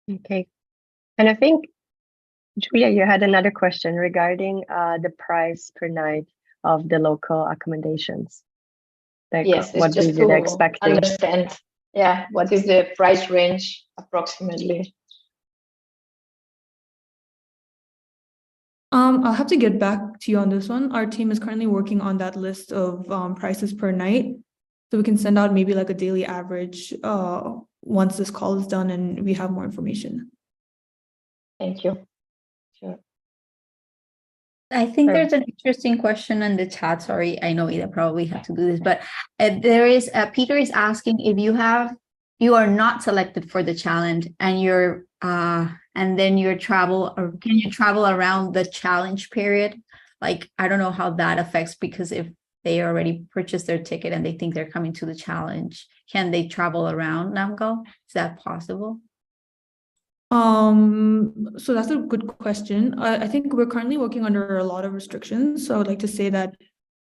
Okay, and I think Julia, you had another question regarding the price per night of the local accommodations. Yes, what is it expecting? Understand. Yeah, what is the price range approximately? I'll have to get back to you on this one. Our team is currently working on that list of prices per night. So we can send out maybe a daily average once this call is done and we have more information. Thank you. Sure. I think there's an interesting question in the chat. Sorry, I know Ida probably had to do this, but there is Peter is asking if you are not selected for the challenge and then can you travel around the challenge period? I don't know how that affects, because if they already purchased their ticket and they think they're coming to the challenge, can they travel around Namgal? Is that possible? So that's a good question. I think we're currently working under a lot of restrictions. So I would like to say that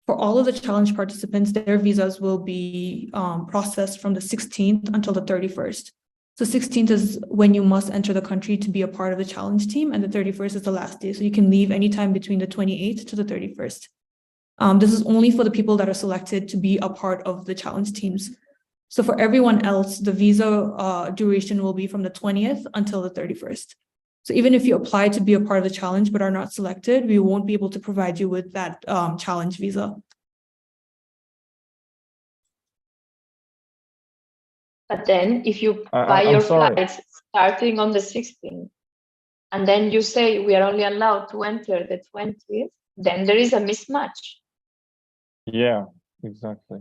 for all of the challenge participants, their visas will be processed from the 16th until the 31st. So 16th is when you must enter the country to be a part of the challenge team, and the 31st is the last day. So you can leave anytime between the 28th to the 31st. This is only for the people that are selected to be a part of the challenge teams. So for everyone else, the visa duration will be from the 20th until the 31st. So even if you apply to be a part of the challenge but are not selected, we won't be able to provide you with that challenge visa. But then if you buy your flights starting on the 16th, and then you say we are only allowed to enter the 20th, then there is a mismatch. Yeah, exactly.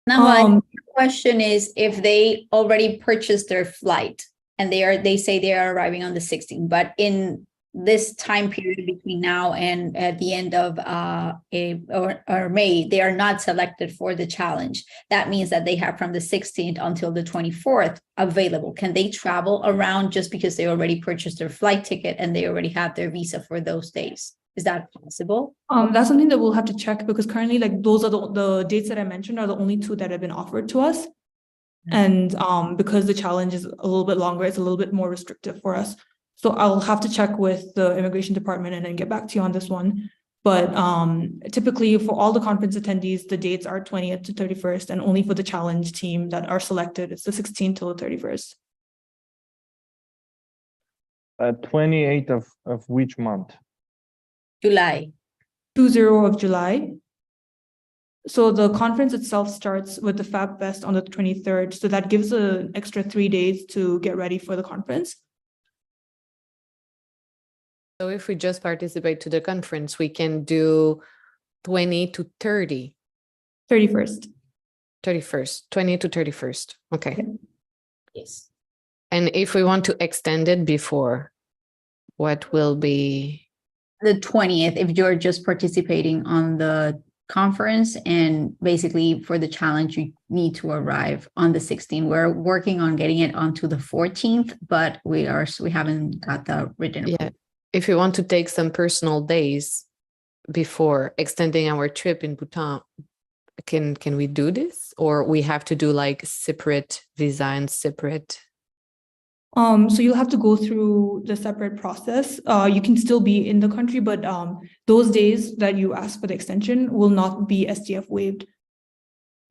Now, the question is if they already purchased their flight and they say they are arriving on the 16th, but in this time period between now and at the end of or May, they are not selected for the challenge. That means that they have from the 16th until the 24th available. Can they travel around just because they already purchased their flight ticket and they already have their visa for those days? Is that possible? That's something that we'll have to check because currently, like those are the dates that I mentioned are the only two that have been offered to us. And because the challenge is a little bit longer, it's a little bit more restrictive for us. So I'll have to check with the immigration department and then get back to you on this one. But typically for all the conference attendees, the dates are 20th to 31st, and only for the challenge team that are selected, it's the 16th till the 31st. 28th of which month? July. 20 of July. So the conference itself starts with the Fab Fest on the 23rd. So that gives an extra 3 days to get ready for the conference. So if we just participate to the conference, we can do 20 to 30. 31st. 31st, 20 to 31st. Okay. Yeah. Yes. And if we want to extend it before, what will be? The 20th, if you're just participating on the conference, and basically for the challenge, you need to arrive on the 16th. We're working on getting it onto the 14th, but we haven't got the written. Yeah. If we want to take some personal days before extending our trip in Bhutan, can we do this, or we have to do like separate visa and separate? So you'll have to go through the separate process. You can still be in the country, but those days that you ask for the extension will not be SDF waived.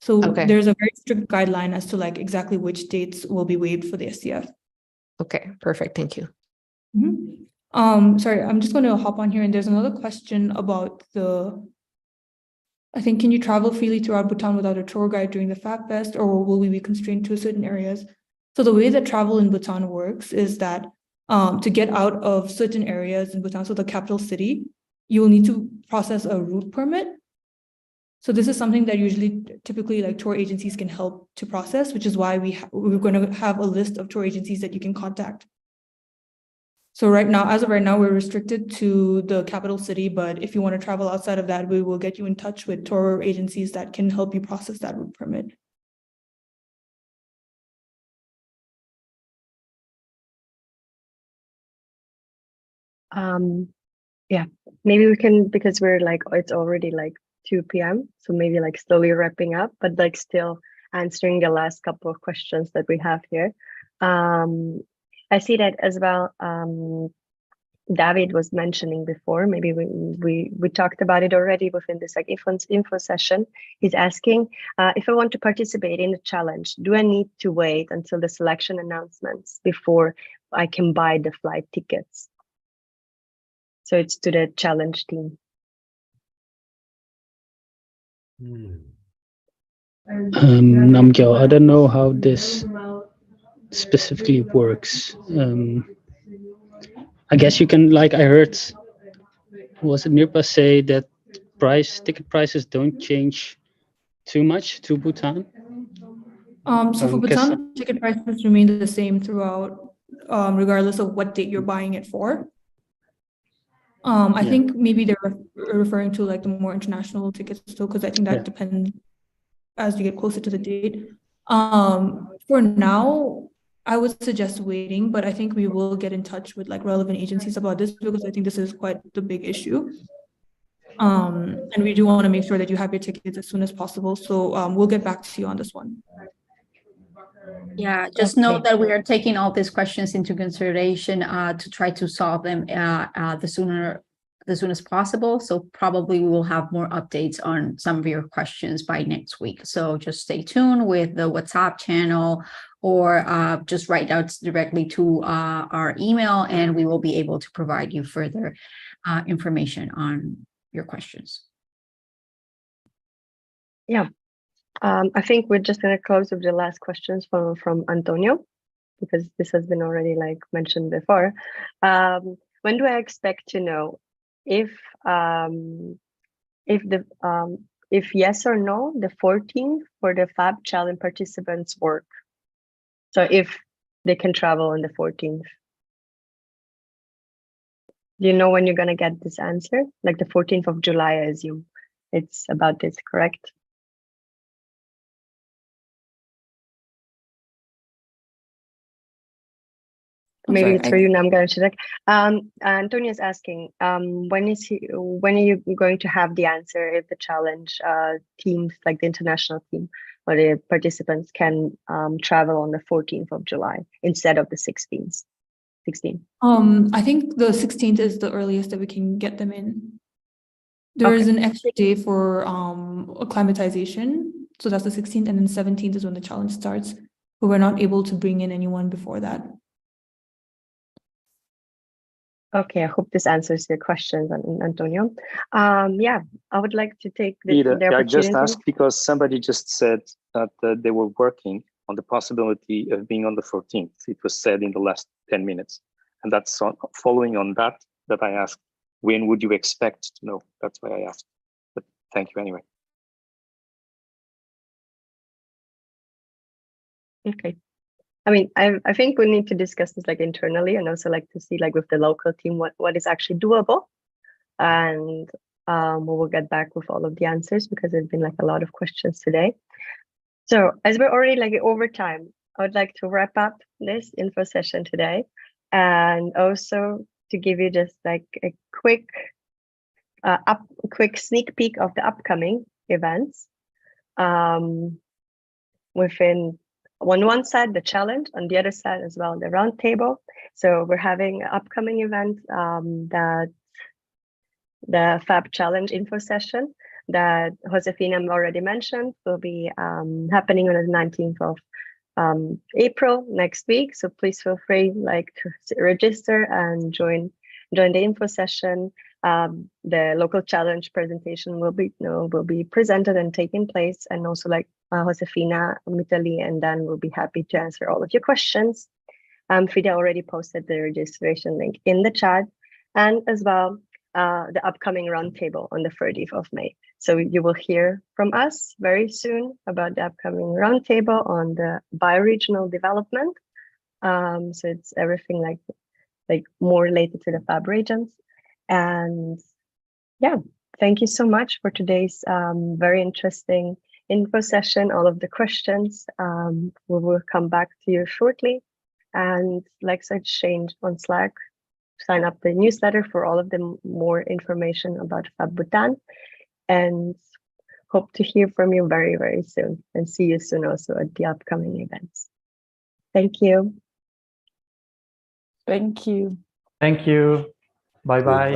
So there's a very strict guideline as to like exactly which dates will be waived for the SDF. Okay, perfect. Thank you. Mm-hmm. Sorry, I'm just going to hop on here, and there's another question about I think, can you travel freely throughout Bhutan without a tour guide during the Fab Fest, or will we be constrained to certain areas? So the way that travel in Bhutan works is that to get out of certain areas in Bhutan, so the capital city, you will need to process a route permit. So this is something that typically like tour agencies can help to process, which is why we're going to have a list of tour agencies that you can contact. So as of right now, we're restricted to the capital city, but if you want to travel outside of that, we will get you in touch with tour agencies that can help you process that route permit. Yeah, maybe we can, because we're like, it's already like 2 p.m. So maybe like slowly wrapping up, but like still answering the last couple of questions that we have here. I see that as well. David was mentioning before, maybe we talked about it already within this like info session. He's asking, if I want to participate in the challenge, do I need to wait until the selection announcements before I can buy the flight tickets? So it's to the challenge team. Namgyal, I don't know how this specifically works. I guess you can, like I heard, was it Nirpa say that ticket prices don't change too much to Bhutan? So for Bhutan, ticket prices remain the same throughout, regardless of what date you're buying it for. I think maybe they're referring to like the more international tickets still, because I think that depends as you get closer to the date. For now, I would suggest waiting, but I think we will get in touch with like relevant agencies about this, because I think this is quite the big issue. And we do want to make sure that you have your tickets as soon as possible. So we'll get back to you on this one. Yeah, just note that we are taking all these questions into consideration to try to solve them the sooner as soon as possible. So probably we will have more updates on some of your questions by next week. So just stay tuned with the WhatsApp channel, or just write out directly to our email, and we will be able to provide you further information on your questions. Yeah, I think we're just going to close with the last questions from Antonio, because this has been already like mentioned before. When do I expect to know if yes or no, the 14th for the Fab Challenge participants work? So if they can travel on the 14th. Do you know when you're gonna get this answer? Like the 14th of July, I assume. It's about this, correct? Maybe it's for you, Namga. Antonio is asking, when are you going to have the answer if the challenge teams, like the international team or the participants, can travel on the 14th of July instead of the 16th? I think the 16th is the earliest that we can get them in. There is an extra day for acclimatization, so that's the 16th, and then 17th is when the challenge starts, but we're not able to bring in anyone before that. Okay, I hope this answers your questions, Antonio. Yeah, I would like to take the opportunity. I just asked because somebody just said that they were working on the possibility of being on the 14th. It was said in the last 10 minutes. And that's following on that I asked, when would you expect to know? That's why I asked. But thank you anyway. Okay. I mean, I think we need to discuss this like internally, and also like to see like with the local team what is actually doable, and we will get back with all of the answers, because there's been like a lot of questions today. So as we're already like over time, I would like to wrap up this info session today, and also to give you just like a quick sneak peek of the upcoming events. Within on one side, the challenge, on the other side as well, the roundtable. So we're having an upcoming event, that the Fab Challenge info session that Josefina already mentioned will be happening on the 19th of April next week. So please feel free like to register and join the info session. The local challenge presentation will be presented and taking place, and also like Josefina, Mitali, and Dan will be happy to answer all of your questions. Frida already posted the registration link in the chat, and as well the upcoming roundtable on the 30th of May. So you will hear from us very soon about the upcoming roundtable on the bioregional development. So it's everything like more related to the Fab regions. And yeah, thank you so much for today's very interesting info session, all of the questions. We will come back to you shortly. And like such, change on Slack, sign up the newsletter for all of the more information about Fab Bhutan. And hope to hear from you very, very soon, and see you soon also at the upcoming events. Thank you. Thank you. Thank you. Bye-bye.